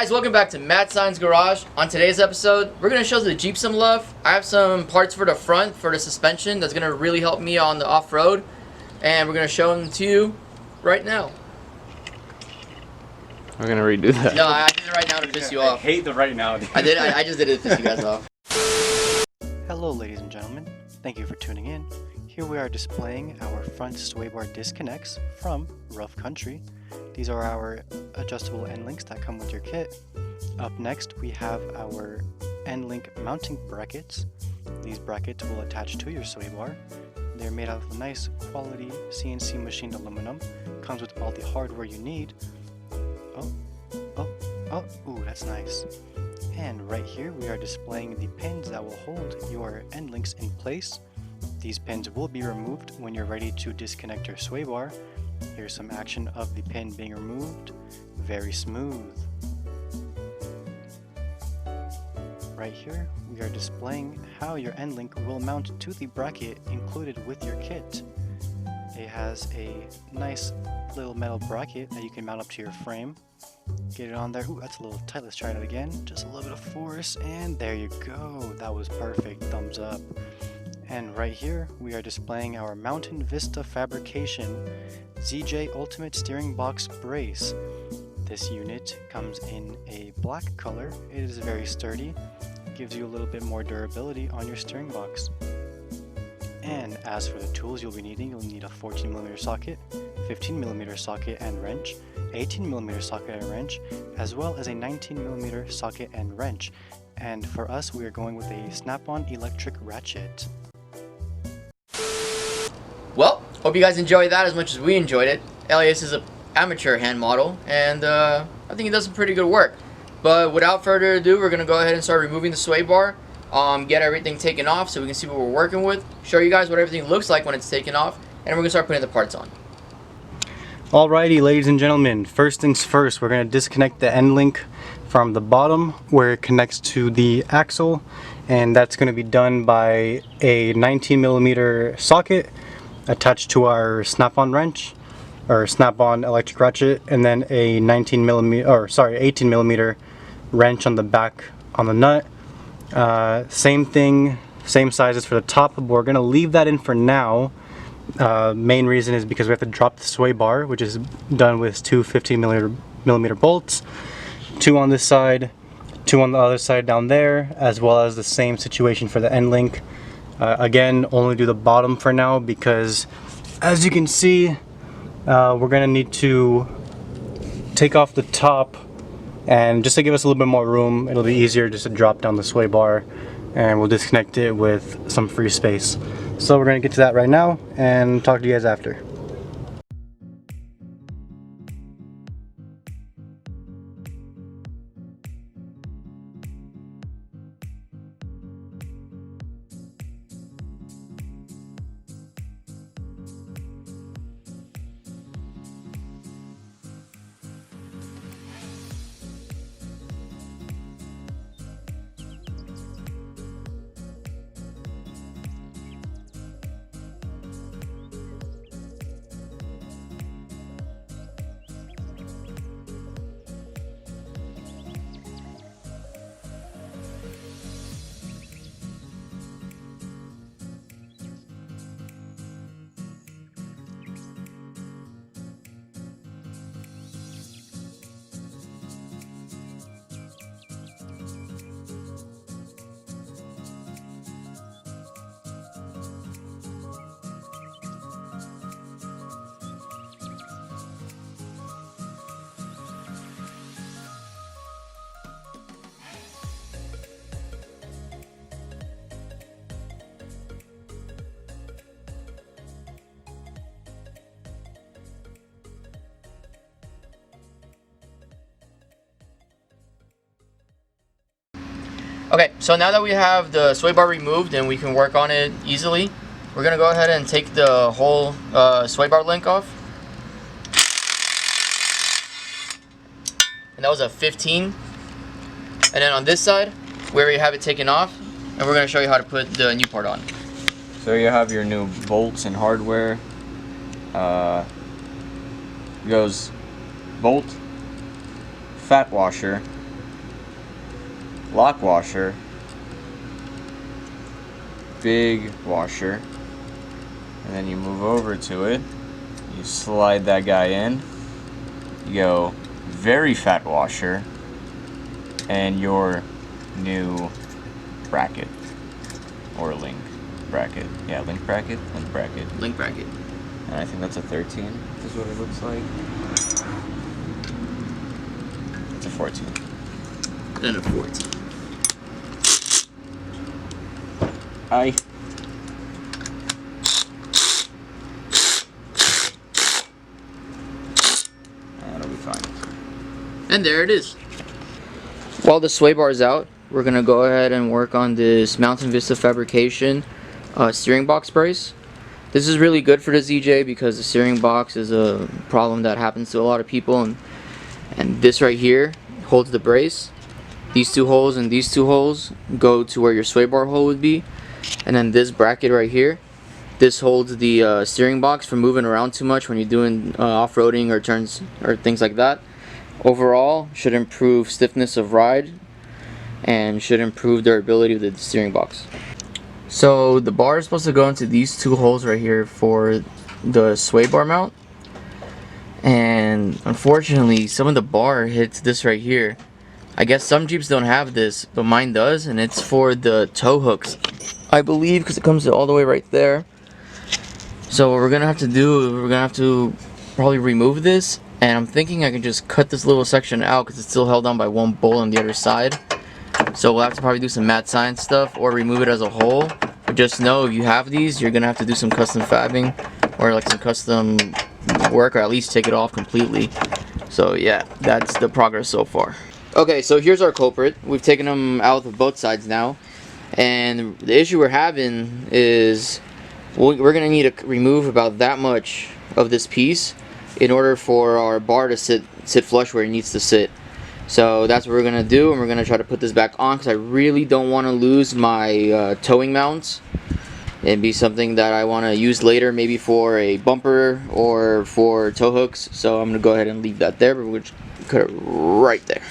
guys, welcome back to Matt Sign's Garage. On today's episode, we're going to show the Jeep some love. I have some parts for the front, for the suspension, that's going to really help me on the off-road. And we're going to show them to you right now. We're going to redo that. No, I did it right now to piss you off. I hate the right now. I just did it to piss you guys off. Hello ladies and gentlemen, thank you for tuning in. Here we are displaying our front SwayBar disconnects from Rough Country. These are our adjustable end links that come with your kit. Up next we have our end link mounting brackets. These brackets will attach to your SwayBar. They're made out of nice quality CNC machined aluminum. Comes with all the hardware you need. Ooh, that's nice. And right here we are displaying the pins that will hold your end links in place. These pins will be removed when you're ready to disconnect your SwayBar. Here's some action of the pin being removed. Very smooth. Right here we are displaying how your end link will mount to the bracket included with your kit. It has a nice little metal bracket that you can mount up to your frame. Get it on there. Ooh, that's a little tight. Let's try it again. Just a little bit of force, and there you go. That was perfect. Thumbs up. And right here, we are displaying our Mountain Vista Fabrication ZJ Ultimate Steering Box Brace. This unit comes in a black color. It is very sturdy. Gives you a little bit more durability on your steering box. And as for the tools you'll be needing, you'll need a 14mm socket, 15mm socket and wrench, 18mm socket and wrench, as well as a 19mm socket and wrench. And for us, we are going with a snap-on electric ratchet. Well, hope you guys enjoyed that as much as we enjoyed it. Elias is an amateur hand model, and I think he does some pretty good work. But without further ado, we're going to go ahead and start removing the SwayBar. Get everything taken off so we can see what we're working with, show you guys what everything looks like when it's taken off, and we're going to start putting the parts on. Alrighty, ladies and gentlemen, first things first, we're going to disconnect the end link from the bottom where it connects to the axle, and that's going to be done by a 19mm socket attached to our snap-on wrench, or snap-on electric ratchet, and then a 18mm wrench on the back on the nut. Same thing, same sizes for the top, but we're going to leave that in for now. Main reason is because we have to drop the SwayBar, which is done with two 15mm bolts, 2 on this side, 2 on the other side down there, as well as the same situation for the end link. Again, only do the bottom for now because, as you can see, we're going to need to take off the top. And just to give us a little bit more room, it'll be easier just to drop down the SwayBar, and we'll disconnect it with some free space. So we're going to get to that right now and talk to you guys after. Okay, so now that we have the SwayBar removed and we can work on it easily, we're going to go ahead and take the whole SwayBar link off. And that was a 15. And then on this side, we already have it taken off, and we're going to show you how to put the new part on. So you have your new bolts and hardware. Goes bolt, fat washer, lock washer, big washer, and then you move over to it, you slide that guy in, you go very fat washer, and your new bracket, or link bracket. Yeah, link bracket. Link bracket. And I think that's a 13, is what it looks like. It's a 14. And a 14. That'll be fine. And there it is. While the sway bar is out, we're gonna go ahead and work on this Mountain Vista Fabrication steering box brace. This is really good for the ZJ because the steering box is a problem that happens to a lot of people, and this right here holds the brace. These two holes and these two holes go to where your sway bar hole would be, and then this bracket right here, this holds the steering box from moving around too much when you're doing off-roading or turns or things like that. Overall, should improve stiffness of ride and should improve durability of the steering box. So the bar is supposed to go into these two holes right here for the sway bar mount, and unfortunately some of the bar hits this right here. I guess some Jeeps don't have this, but mine does, and it's for the tow hooks, I believe, because it comes all the way right there. So what we're gonna have to do, we're gonna have to probably remove this, and I'm thinking I can just cut this little section out because it's still held on by one bolt on the other side. So we'll have to probably do some mad science stuff or remove it as a whole. But just know, if you have these, you're gonna have to do some custom fabbing or like some custom work, or at least take it off completely. So yeah, that's the progress so far. Okay, so here's our culprit. We've taken them out of both sides now, and the issue we're having is we're gonna need to remove about that much of this piece in order for our bar to sit flush where it needs to sit. So that's what we're gonna do, and we're gonna try to put this back on because I really don't want to lose my towing mounts. It'd be something that I want to use later, maybe for a bumper or for tow hooks. So I'm gonna go ahead and leave that there, but we'll just cut it right there.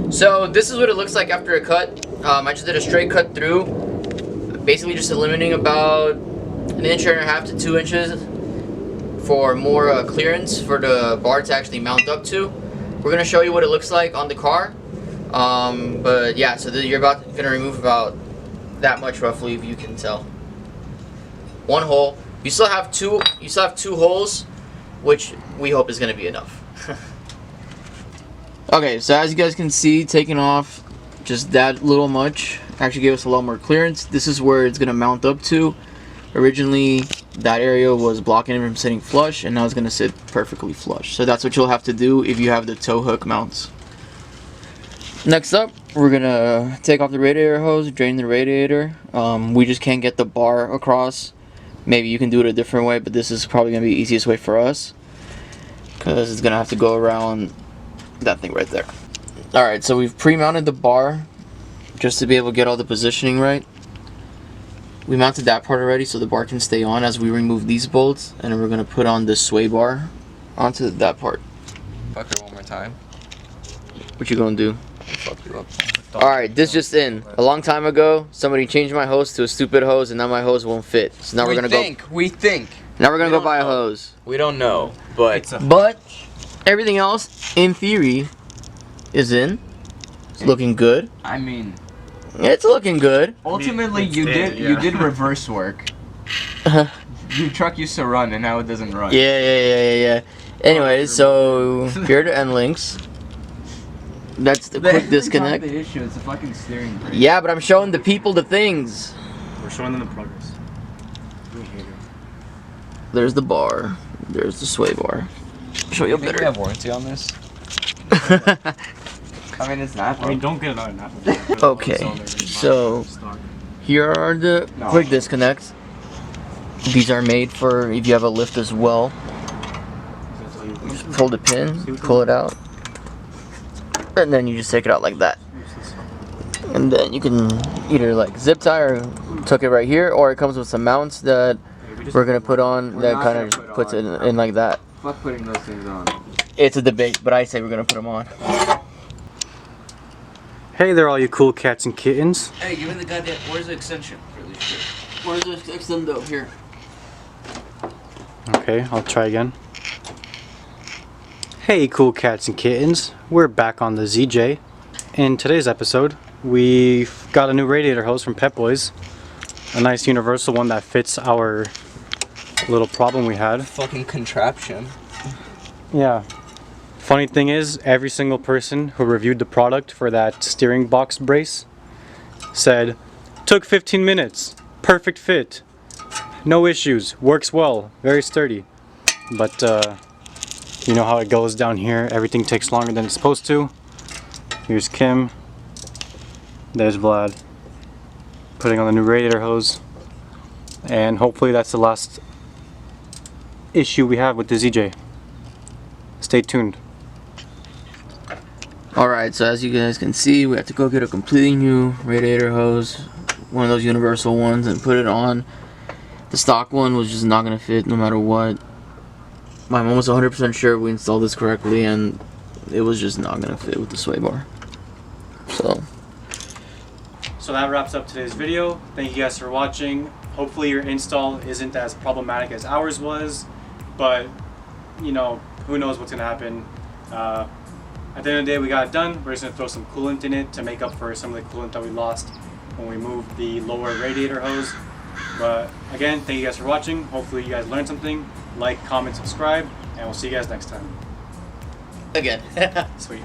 So this is what it looks like after a cut. I just did a straight cut through, basically just eliminating about 1.5 to 2 inches for more clearance for the bar to actually mount up to. We're gonna show you what it looks like on the car, but yeah. So you're gonna remove about that much roughly, if you can tell. One hole. You still have two. You still have 2 holes, which we hope is gonna be enough. Okay, so as you guys can see, taking off just that little much actually gave us a lot more clearance. This is where it's going to mount up to. Originally, that area was blocking it from sitting flush, and now it's going to sit perfectly flush. So that's what you'll have to do if you have the tow hook mounts. Next up, we're going to take off the radiator hose, drain the radiator. We just can't get the bar across. Maybe you can do it a different way, but this is probably going to be the easiest way for us, because it's going to have to go around that thing right there. Alright, so we've pre-mounted the bar just to be able to get all the positioning right. We mounted that part already so the bar can stay on as we remove these bolts, and then we're going to put on this sway bar onto that part. Fuck it one more time. What you gonna do? Fuck you up. Alright, this just in. A long time ago, somebody changed my hose to a stupid hose, and now my hose won't fit. So now we're gonna Now we're gonna go buy a hose. We don't know, but Everything else, in theory, is in. It's looking good. I mean, It's looking good. ultimately you did reverse work. Your truck used to run and now it doesn't run. Yeah. Anyways, so here are the end links. That's the quick disconnect. That's not the issue. It's a fucking steering brake. Yeah, but I'm showing the people the things. We're showing them the progress. There's the bar. There's the sway bar. Show you Do you think we better. have warranty on this? I mean, it's not. I mean, don't get another napkin. Okay, so here are the quick disconnects. These are made for if you have a lift as well. Just pull the pin, pull it out, and then you just take it out like that. And then you can either like zip tie or tuck it right here, or it comes with some mounts that we're gonna put on that kind of just puts it in like that. Fuck putting those things on. It's a debate, but I say we're gonna put them on. Hey there, all you cool cats and kittens. Hey, give me the goddamn. Where's the extension for this shit? Where's the extendo? Here. Okay, I'll try again. Hey cool cats and kittens, we're back on the ZJ. In today's episode, we've got a new radiator hose from Pep Boys. A nice universal one that fits our little problem we had. Fucking contraption. Yeah. Funny thing is, every single person who reviewed the product for that steering box brace said, took 15 minutes, perfect fit, no issues, works well, very sturdy. But you know how it goes down here, everything takes longer than it's supposed to. Here's Kim, there's Vlad, putting on the new radiator hose, and hopefully that's the last issue we have with the ZJ. Stay tuned. Alright, so as you guys can see, we have to go get a completely new radiator hose, one of those universal ones, and put it on. The stock one was just not going to fit no matter what. I'm almost 100% sure we installed this correctly, and it was just not going to fit with the SwayBar. So that wraps up today's video. Thank you guys for watching. Hopefully your install isn't as problematic as ours was, but you know, who knows what's going to happen. At the end of the day, we got it done. We're just going to throw some coolant in it to make up for some of the coolant that we lost when we moved the lower radiator hose. But again, thank you guys for watching. Hopefully you guys learned something. Like, comment, subscribe, and we'll see you guys next time. Again. Sweet.